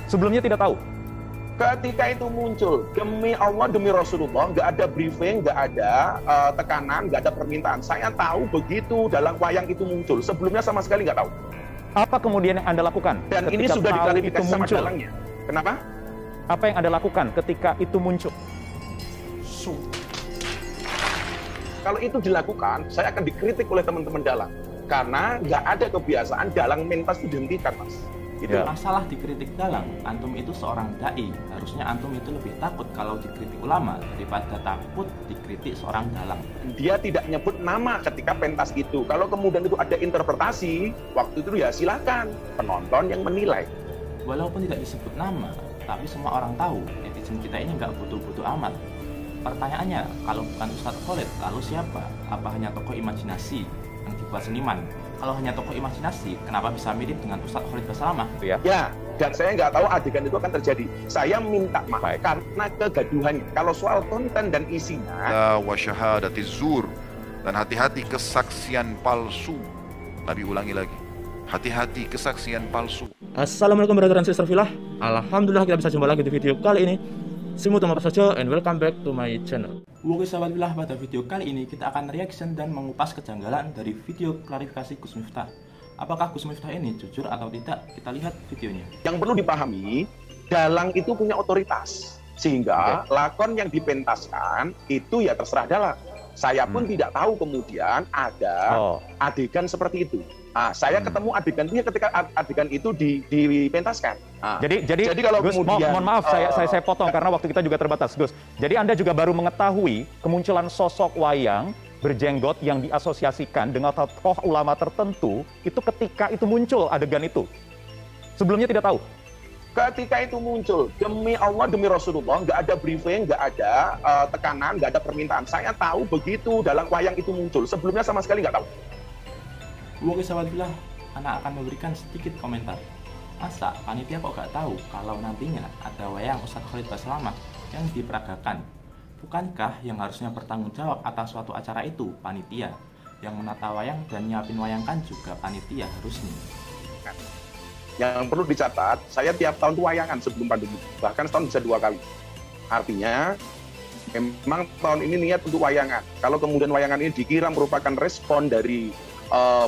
Sebelumnya tidak tahu? Ketika itu muncul, demi Allah, demi Rasulullah, nggak ada briefing, nggak ada tekanan, nggak ada permintaan. Saya tahu begitu dalam wayang itu muncul. Sebelumnya sama sekali nggak tahu. Apa kemudian yang Anda lakukan? Dan ini sudah diklarifikasi sama dalangnya. Kenapa? Apa yang Anda lakukan ketika itu muncul? Kalau itu dilakukan, saya akan dikritik oleh teman-teman dalang. Karena nggak ada kebiasaan dalang mentas itu dihentikan, Mas. Gitu. Ya. Masalah dikritik dalang, antum itu seorang dai. Harusnya antum itu lebih takut kalau dikritik ulama daripada takut dikritik seorang dalang. Dia tidak nyebut nama ketika pentas itu. Kalau kemudian itu ada interpretasi, waktu itu ya silakan penonton yang menilai. Walaupun tidak disebut nama, tapi semua orang tahu netizen kita ini nggak butuh-butuh amat. Pertanyaannya, kalau bukan Ustadz Khalid, lalu siapa? Apa hanya tokoh imajinasi yang dibuat seniman? Kalau hanya tokoh imajinasi, kenapa bisa mirip dengan Ustadz Khalid Basalamah? Ya, dan saya nggak tahu adegan itu akan terjadi. Saya minta maaf karena kegaduhannya. Kalau soal konten dan isinya, wa syahadatiz zur, dan hati-hati kesaksian palsu. Nabi ulangi lagi, hati-hati kesaksian palsu. Assalamualaikum brother dan sister filah. Alhamdulillah kita bisa jumpa lagi di video kali ini. Simu teman saja and welcome back to my channel. Oke sahabat filah, pada video kali ini kita akan reaction dan mengupas kejanggalan dari video klarifikasi Gus Miftah. Apakah Gus Miftah ini jujur atau tidak? Kita lihat videonya. Yang perlu dipahami, dalang itu punya otoritas. Sehingga lakon yang dipentaskan itu ya terserah dalang. Saya pun tidak tahu kemudian ada adegan seperti itu. Saya ketemu adegan itu ketika adegan itu dipentaskan. Jadi kalau Gus, kemudian, mohon maaf saya potong karena waktu kita juga terbatas, Gus. Jadi Anda juga baru mengetahui kemunculan sosok wayang berjenggot yang diasosiasikan dengan tokoh ulama tertentu itu ketika itu muncul adegan itu. Sebelumnya tidak tahu? Ketika itu muncul, demi Allah, demi Rasulullah, nggak ada briefing, nggak ada tekanan, nggak ada permintaan. Saya tahu begitu dalam wayang itu muncul. Sebelumnya sama sekali nggak tahu. Oke sahabat filah, anak akan memberikan sedikit komentar. Masa panitia kok gak tahu kalau nantinya ada wayang Ustadz Khalid Basalamah yang diperagakan? Bukankah yang harusnya bertanggung jawab atas suatu acara itu panitia? Yang menata wayang dan nyiapin wayang kan juga panitia harusnya. Yang perlu dicatat, saya tiap tahun tuh wayangan sebelum pandemi. Bahkan setahun bisa 2 kali. Artinya, memang tahun ini niat untuk wayangan. Kalau kemudian wayangan ini dikira merupakan respon dari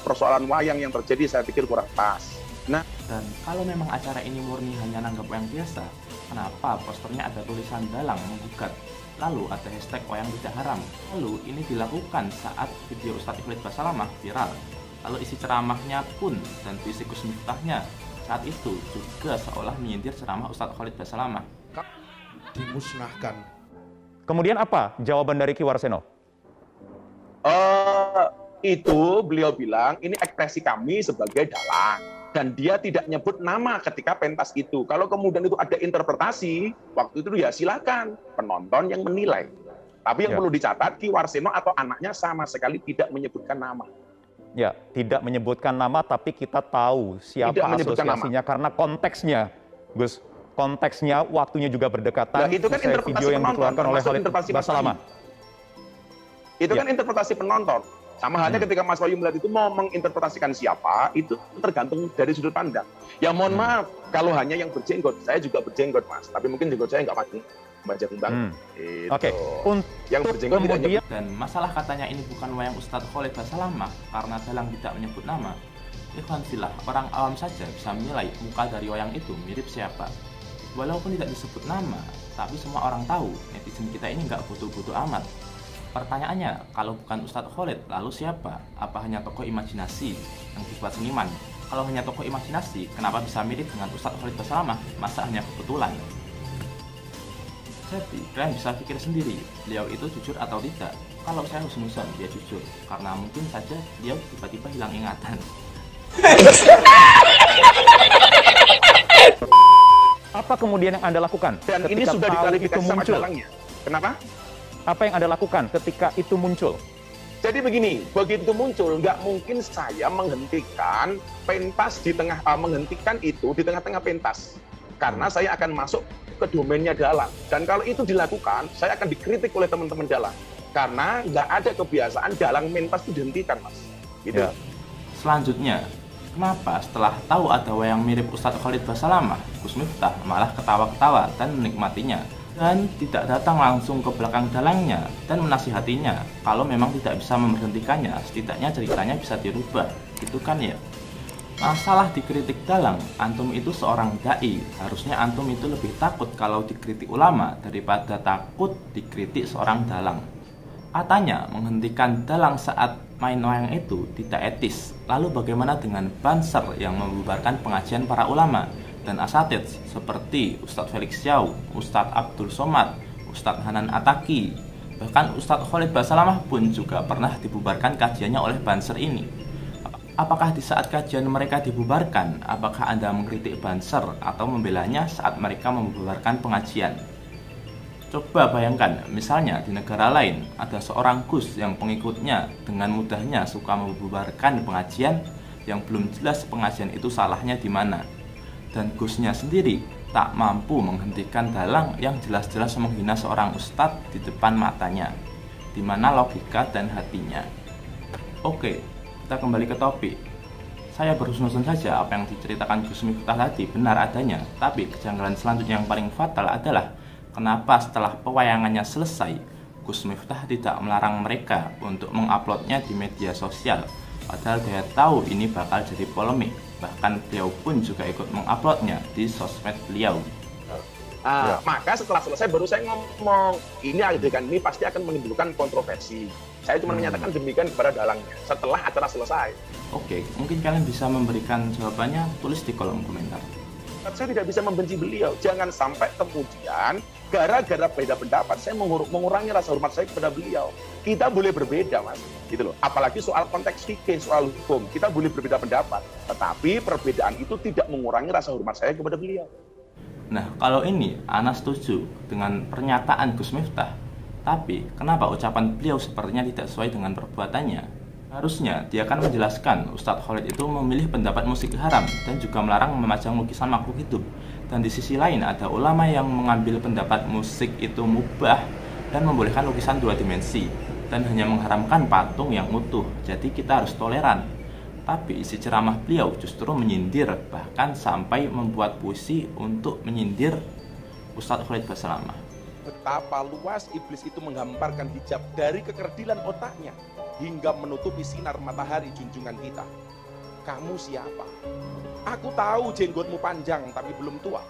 persoalan wayang yang terjadi, saya pikir kurang pas. Nah, dan kalau memang acara ini murni hanya nanggap wayang biasa, kenapa posternya ada tulisan dalang menggugat? Lalu ada hashtag wayang tidak haram. Lalu ini dilakukan saat video Ustadz Khalid Basalamah viral. Lalu isi ceramahnya pun dan visi Gus Miftahnya saat itu juga seolah menyindir ceramah Ustadz Khalid Basalamah. Dimusnahkan. Kemudian apa jawaban dari Ki Warseno? Itu beliau bilang ini ekspresi kami sebagai dalang dan dia tidak nyebut nama ketika pentas itu. Kalau kemudian itu ada interpretasi, waktu itu ya silakan penonton yang menilai. Tapi yang perlu dicatat, Ki Warseno atau anaknya sama sekali tidak menyebutkan nama. Ya, tidak menyebutkan nama, tapi kita tahu siapa asosiasinya karena konteksnya, Gus. Konteksnya, waktunya juga berdekatan. Nah, itu kan interpretasi video yang dikeluarkan oleh Khalid Basalamah. Itu kan interpretasi penonton. Sama halnya ketika Mas Wahyu melihat itu mau menginterpretasikan siapa, itu tergantung dari sudut pandang. Ya mohon maaf, kalau hanya yang berjenggot, saya juga berjenggot, Mas. Tapi mungkin jenggot saya nggak makin baca tentang Oke. Yang berjenggot tidak nyebut. Dan masalah katanya ini bukan wayang Ustadz Khalid Basalamah karena dalang tidak menyebut nama. Ikhwan fillah, orang awam saja bisa menilai muka dari wayang itu mirip siapa. Walaupun tidak disebut nama, tapi semua orang tahu netizen kita ini nggak butuh-butuh amat. Pertanyaannya, kalau bukan Ustadz Khalid, lalu siapa? Apa hanya tokoh imajinasi yang dibuat seniman? Kalau hanya tokoh imajinasi, kenapa bisa mirip dengan Ustadz Khalid Basalamah? Masa hanya kebetulan? Jadi, kalian bisa pikir sendiri, beliau itu jujur atau tidak? Kalau saya husnuzon, dia jujur. Karena mungkin saja beliau tiba-tiba hilang ingatan. Apa kemudian yang Anda lakukan? Dan ini sudah diklarifikasi sama dalangnya. Kenapa? Apa yang Anda lakukan ketika itu muncul? Jadi begini, begitu muncul, nggak mungkin saya menghentikan pentas menghentikan itu di tengah-tengah pentas. Karena saya akan masuk ke domainnya dalang. Dan kalau itu dilakukan, saya akan dikritik oleh teman-teman dalang. Karena nggak ada kebiasaan dalang mentas itu dihentikan, Mas. Gitu. Selanjutnya, Kenapa setelah tahu ada wayang mirip Ustadz Khalid Basalamah, Gus Miftah malah ketawa-ketawa dan menikmatinya, dan tidak datang langsung ke belakang dalangnya dan menasihatinya kalau memang tidak bisa memberhentikannya, setidaknya ceritanya bisa dirubah, gitu kan ya? Masalah dikritik dalang, antum itu seorang dai, harusnya antum itu lebih takut kalau dikritik ulama daripada takut dikritik seorang dalang. Katanya menghentikan dalang saat main wayang itu tidak etis. Lalu bagaimana dengan Banser yang membubarkan pengajian para ulama dan asatidz seperti Ustadz Felix Xiao, Ustadz Abdul Somad, Ustadz Hanan Ataki, bahkan Ustadz Khalid Basalamah pun juga pernah dibubarkan kajiannya oleh Banser ini. Apakah di saat kajian mereka dibubarkan, apakah Anda mengkritik Banser atau membelanya saat mereka membubarkan pengajian? Coba bayangkan, misalnya di negara lain ada seorang Gus yang pengikutnya dengan mudahnya suka membubarkan pengajian yang belum jelas pengajian itu salahnya di mana. Dan Gusnya sendiri tak mampu menghentikan dalang yang jelas-jelas menghina seorang ustadz di depan matanya. Di mana logika dan hatinya? Oke, kita kembali ke topik. Saya berhusnuzon saja apa yang diceritakan Gus Miftah tadi benar adanya, tapi kejanggalan selanjutnya yang paling fatal adalah kenapa setelah pewayangannya selesai, Gus Miftah tidak melarang mereka untuk menguploadnya di media sosial. Padahal dia tahu ini bakal jadi polemik. Bahkan beliau pun juga ikut menguploadnya di sosmed beliau. Maka setelah selesai baru saya ngomong, ini adegan ini pasti akan menimbulkan kontroversi. Saya cuma menyatakan demikian kepada dalangnya setelah acara selesai. Oke, mungkin kalian bisa memberikan jawabannya, tulis di kolom komentar. Saya tidak bisa membenci beliau. Jangan sampai kemudian gara-gara beda pendapat saya mengurangi rasa hormat saya kepada beliau. Kita boleh berbeda, Mas, gitu loh. Apalagi soal konteks fikih, soal hukum, kita boleh berbeda pendapat. Tetapi perbedaan itu tidak mengurangi rasa hormat saya kepada beliau. Nah, kalau ini Ana setuju dengan pernyataan Gus Miftah. Tapi kenapa ucapan beliau sepertinya tidak sesuai dengan perbuatannya? Harusnya dia akan menjelaskan Ustadz Khalid itu memilih pendapat musik haram dan juga melarang memajang lukisan makhluk hidup. Dan di sisi lain ada ulama yang mengambil pendapat musik itu mubah dan membolehkan lukisan 2 dimensi dan hanya mengharamkan patung yang utuh. Jadi kita harus toleran. Tapi isi ceramah beliau justru menyindir, bahkan sampai membuat puisi untuk menyindir Ustadz Khalid Basalamah. Betapa luas iblis itu menghamparkan hijab dari kekerdilan otaknya hingga menutupi sinar matahari junjungan kita. Kamu siapa? Aku tahu jenggotmu panjang tapi belum tua.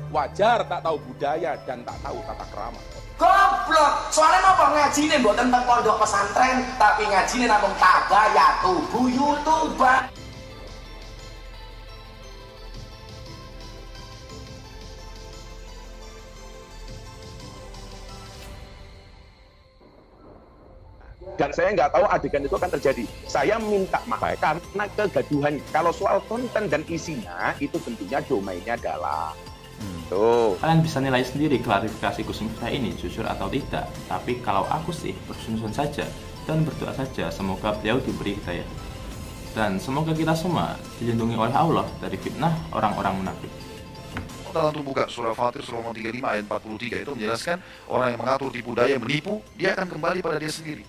Wajar tak tahu budaya dan tak tahu tata krama. Goblok, soalnya mau ngaji nih buat tentang pondok pesantren, tapi ngaji nih namung tabayatu buyutuba. Dan saya nggak tahu adegan itu akan terjadi. Saya minta maaf karena kegaduhan. Kalau soal konten dan isinya, itu tentunya domainnya adalah tuh. Kalian bisa nilai sendiri klarifikasi Gus Miftah ini jujur atau tidak. Tapi kalau aku sih bersusun saja dan berdoa saja semoga beliau diberi hidayah. Dan semoga kita semua dilindungi oleh Allah dari fitnah orang-orang munafik. Kita langsung buka surah Fatir surah 35 ayat 43 itu menjelaskan orang yang mengatur tipu daya menipu, dia akan kembali pada dia sendiri.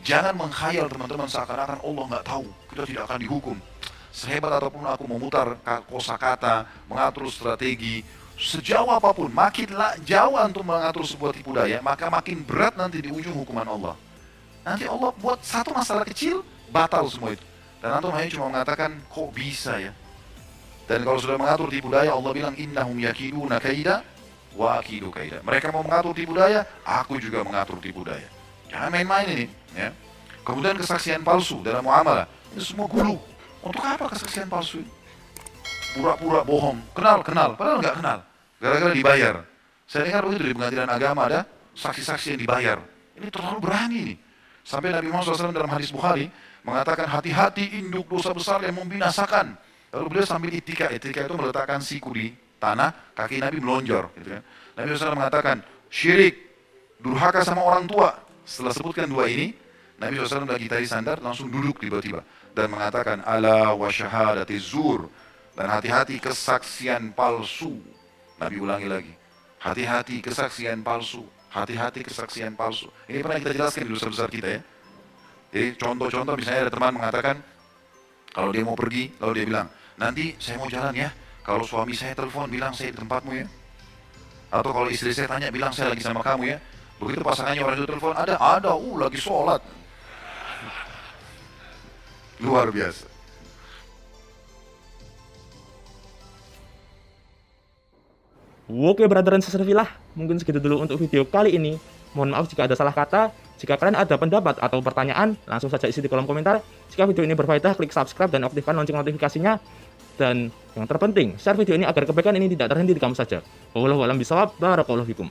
Jangan menghayal teman-teman seakan-akan Allah nggak tahu, kita tidak akan dihukum. Sehebat apapun aku memutar kosakata, mengatur strategi, sejauh apapun, makin jauh antum mengatur sebuah tipu daya, maka makin berat nanti di ujung hukuman Allah. Nanti Allah buat satu masalah kecil, batal semua itu. Dan antum hanya cuma mengatakan, kok bisa ya? Dan kalau sudah mengatur tipu daya, Allah bilang, innahum yakiduna kaida, wa akidu kaida. Mereka mau mengatur tipu daya, aku juga mengatur tipu daya. Jangan main-main ini, ya. Kemudian kesaksian palsu dalam muamalah, ini semua gulu. Untuk apa kesaksian palsu? Pura-pura bohong, kenal, padahal nggak kenal. Gara-gara dibayar. Saya dengar begitu di pengadilan agama ada saksi-saksi yang dibayar. Ini terlalu berani nih. Sampai Nabi Muhammad SAW dalam hadis Bukhari mengatakan hati-hati induk dosa besar yang membinasakan. Lalu beliau sambil itika itu meletakkan siku di tanah, kaki Nabi melonjor. Gitu kan. Nabi SAW mengatakan syirik, durhaka sama orang tua. Setelah sebutkan dua ini, Nabi SAW lagi tadi sandar langsung duduk tiba-tiba dan mengatakan ala wa syahadati zur, dan hati-hati kesaksian palsu. Nabi ulangi lagi, hati-hati kesaksian palsu, hati-hati kesaksian palsu. Ini pernah kita jelaskan di dosa besar kita ya. Jadi contoh-contoh misalnya ada teman mengatakan Kalau dia mau pergi, lalu dia bilang, nanti saya mau jalan ya. Kalau suami saya telepon, bilang saya di tempatmu ya. Atau kalau istri saya tanya, bilang saya lagi sama kamu ya. Begitu pasangannya orang itu telepon, ada, lagi sholat. Luar biasa. Oke brother dan sister Filah, mungkin segitu dulu untuk video kali ini. Mohon maaf jika ada salah kata. Jika kalian ada pendapat atau pertanyaan, langsung saja isi di kolom komentar. Jika video ini berfaedah, klik subscribe dan aktifkan lonceng notifikasinya. Dan yang terpenting, share video ini agar kebaikan ini tidak terhenti di kamu saja. Wallahu a'lam bishawab. Barakallahu fikum.